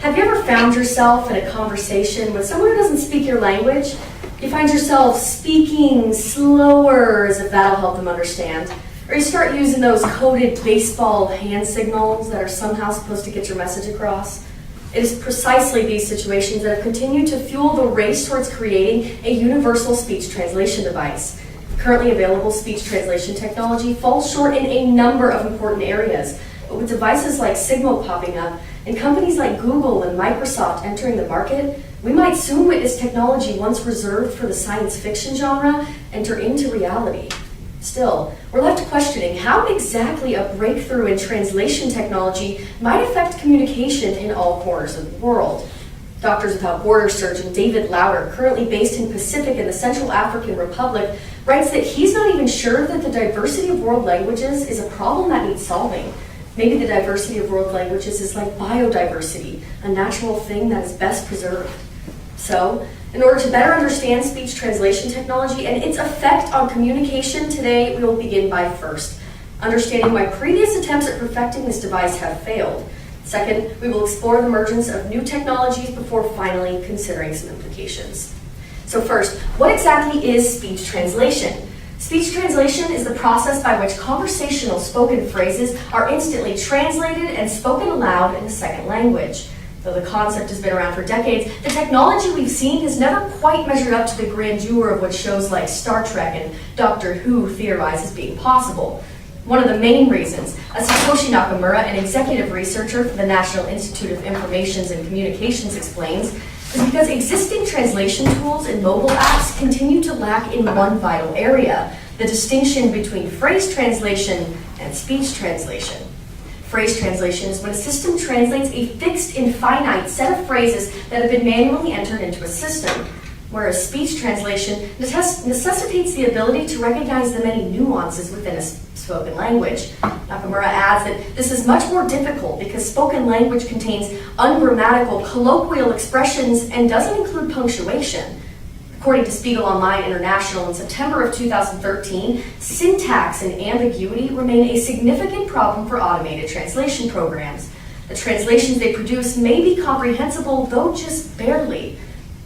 have you ever found yourself in a conversation with someone who doesn't speak your language? You find yourself speaking slower as if that'll help them understand. Or you start using those coded baseball hand signals that are somehow supposed to get your message across. It is precisely these situations that have continued to fuel the race towards creating a universal speech translation device. Currently available speech translation technology falls short in a number of important areas, but with devices like Sigmo popping up and companies like Google and Microsoft entering the market, we might soon witness technology once reserved for the science fiction genre enter into reality. Still, we're left questioning how exactly a breakthrough in translation technology might affect communication in all corners of the world. Doctors Without Borders surgeon David Lauder, currently based in Pacific in the Central African Republic, writes that he's not even sure that the diversity of world languages is a problem that needs solving. Maybe the diversity of world languages is like biodiversity, a natural thing that is best preserved. So, in order to better understand speech translation technology and its effect on communication today, we will begin by first understanding why previous attempts at perfecting this device have failed. Second, we will explore the emergence of new technologies before finally considering some implications. So first, what exactly is speech translation? Speech translation is the process by which conversational spoken phrases are instantly translated and spoken aloud in a second language. Though the concept has been around for decades, the technology we've seen has never quite measured up to the grandeur of what shows like Star Trek and Doctor Who theorize as being possible. One of the main reasons, as Satoshi Nakamura, an executive researcher for the National Institute of Information and Communications, explains, is because existing translation tools in mobile apps continue to lack in one vital area, the distinction between phrase translation and speech translation. Phrase translation is when a system translates a fixed and finite set of phrases that have been manually entered into a system, whereas speech translation necessitates the ability to recognize the many nuances within a spoken language. Nakamura adds that this is much more difficult because spoken language contains ungrammatical, colloquial expressions and doesn't include punctuation. According to Spiegel Online International in September of 2013, syntax and ambiguity remain a significant problem for automated translation programs. The translations they produce may be comprehensible, though just barely.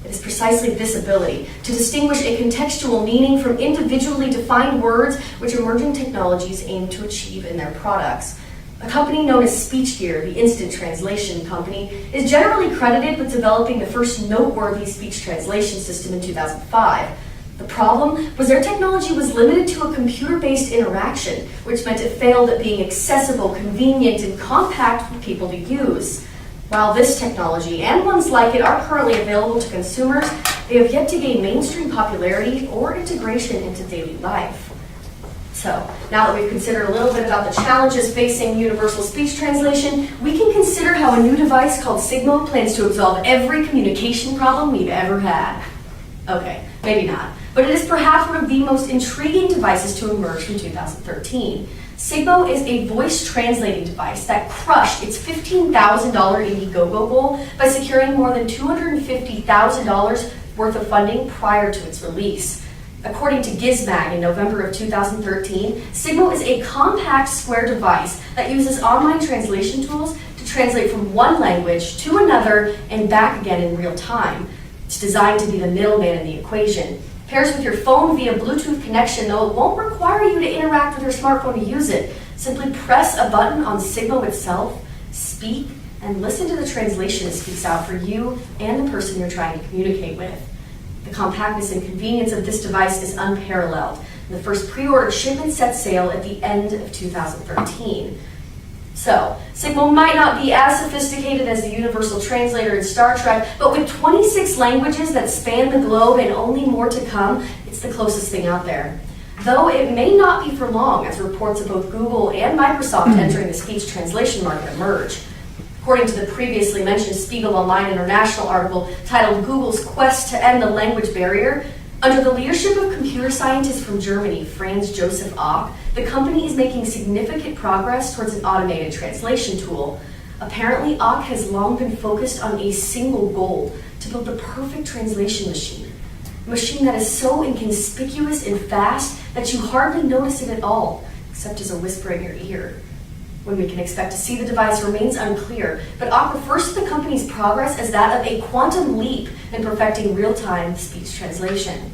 It is precisely this ability to distinguish a contextual meaning from individually defined words which emerging technologies aim to achieve in their products. A company known as SpeechGear, the instant translation company, is generally credited with developing the first noteworthy speech translation system in 2005. The problem was their technology was limited to a computer-based interaction, which meant it failed at being accessible, convenient, and compact for people to use. While this technology and ones like it are currently available to consumers, they have yet to gain mainstream popularity or integration into daily life. So, now that we've considered a little bit about the challenges facing universal speech translation, we can consider how a new device called Sigmo plans to absolve every communication problem we've ever had. Okay, maybe not, but it is perhaps one of the most intriguing devices to emerge from 2013. Sigmo is a voice translating device that crushed its $15,000 Indiegogo goal by securing more than $250,000 worth of funding prior to its release. According to Gizmag in November of 2013, Sigmo is a compact square device that uses online translation tools to translate from one language to another and back again in real time. It's designed to be the middleman in the equation. Pairs with your phone via Bluetooth connection, though it won't require you to interact with your smartphone to use it. Simply press a button on Sigmo itself, speak, and listen to the translation it speaks out for you and the person you're trying to communicate with. The compactness and convenience of this device is unparalleled. The first pre-order shipment set sail at the end of 2013. So, Sigmo might not be as sophisticated as the Universal Translator in Star Trek, but with 26 languages that span the globe and only more to come, it's the closest thing out there. Though it may not be for long, as reports of both Google and Microsoft entering the speech translation market emerge. According to the previously mentioned Spiegel Online International article titled Google's Quest to End the Language Barrier, under the leadership of computer scientist from Germany, Franz Josef Ock, the company is making significant progress towards an automated translation tool. Apparently, Ock has long been focused on a single goal, to build the perfect translation machine. A machine that is so inconspicuous and fast that you hardly notice it at all, except as a whisper in your ear. When we can expect to see the device remains unclear, but Opera refers to the company's progress as that of a quantum leap in perfecting real-time speech translation.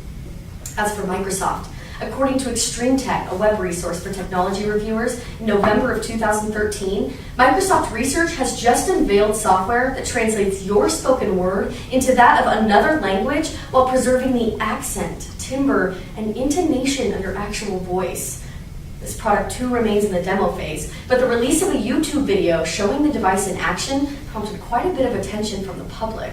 As for Microsoft, according to Extreme Tech, a web resource for technology reviewers, in November of 2013, Microsoft Research has just unveiled software that translates your spoken word into that of another language while preserving the accent, timbre, and intonation of your actual voice. This product too remains in the demo phase, but the release of a YouTube video showing the device in action prompted quite a bit of attention from the public.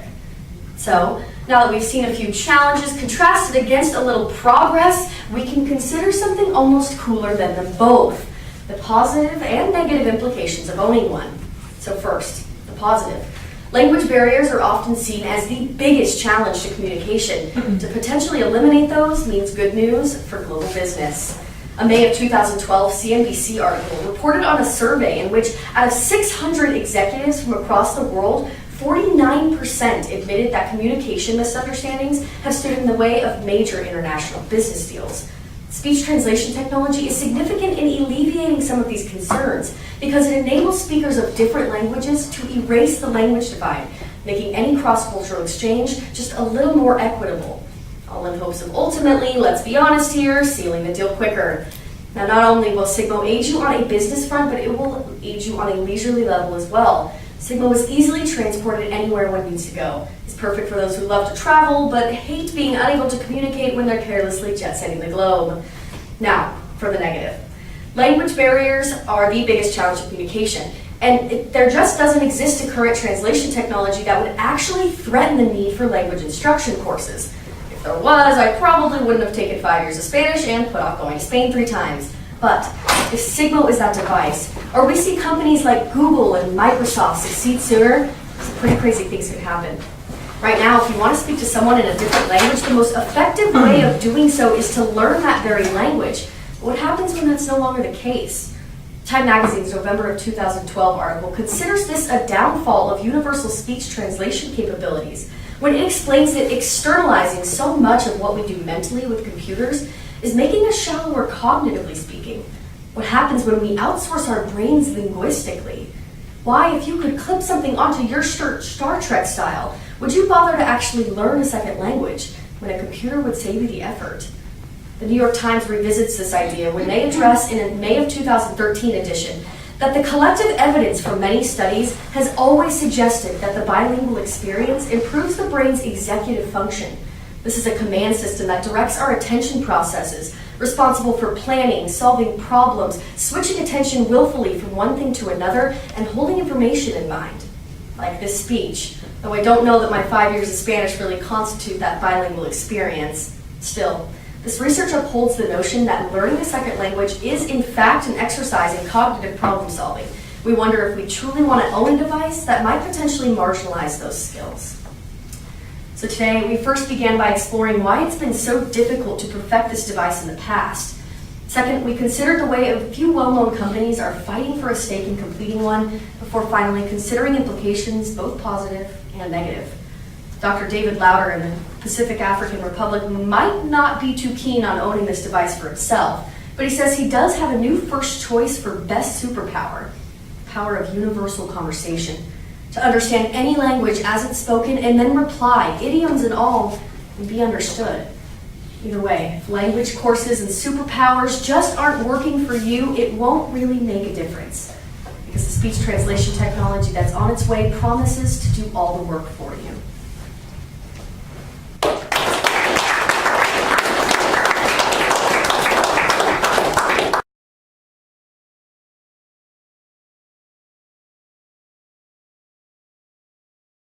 So, now that we've seen a few challenges contrasted against a little progress, we can consider something almost cooler than them both, the positive and negative implications of owning one. So first, the positive. Language barriers are often seen as the biggest challenge to communication. To potentially eliminate those means good news for global business. A May of 2012 CNBC article reported on a survey in which out of 600 executives from across the world, 49% admitted that communication misunderstandings have stood in the way of major international business deals. Speech translation technology is significant in alleviating some of these concerns because it enables speakers of different languages to erase the language divide, making any cross-cultural exchange just a little more equitable. All in hopes of ultimately, let's be honest here, sealing the deal quicker. Now, not only will Sigmo aid you on a business front, but it will aid you on a leisurely level as well. Sigmo is easily transported anywhere one needs to go. It's perfect for those who love to travel, but hate being unable to communicate when they're carelessly jet-setting the globe. Now, for the negative. Language barriers are the biggest challenge of communication, and there just doesn't exist a current translation technology that would actually threaten the need for language instruction courses. If there was, I probably wouldn't have taken 5 years of Spanish and put off going to Spain 3 times. But if Sigmo is that device, or we see companies like Google and Microsoft succeed sooner, some pretty crazy things could happen. Right now, if you want to speak to someone in a different language, the most effective way of doing so is to learn that very language. But what happens when that's no longer the case? Time Magazine's November of 2012 article considers this a downfall of universal speech translation capabilities, when it explains that externalizing so much of what we do mentally with computers is making us shallower cognitively speaking. What happens when we outsource our brains linguistically? Why, if you could clip something onto your Star Trek style, would you bother to actually learn a second language when a computer would save you the effort? The New York Times revisits this idea when they address in a May of 2013 edition that the collective evidence from many studies has always suggested that the bilingual experience improves the brain's executive function. This is a command system that directs our attention processes, responsible for planning, solving problems, switching attention willfully from one thing to another, and holding information in mind. Like this speech, though I don't know that my 5 years of Spanish really constitute that bilingual experience. Still, this research upholds the notion that learning a second language is in fact an exercise in cognitive problem solving. We wonder if we truly want to own a device that might potentially marginalize those skills. So today, we first began by exploring why it's been so difficult to perfect this device in the past. Second, we considered the way a few well-known companies are fighting for a stake in completing one, before finally considering implications, both positive and negative. Dr. David Lauder in the Pacific African Republic might not be too keen on owning this device for himself, but he says he does have a new first choice for best superpower, the power of universal conversation. To understand any language as it's spoken and then reply, idioms and all, and be understood. Either way, if language courses and superpowers just aren't working for you, it won't really make a difference, because the speech translation technology that's on its way promises to do all the work for you.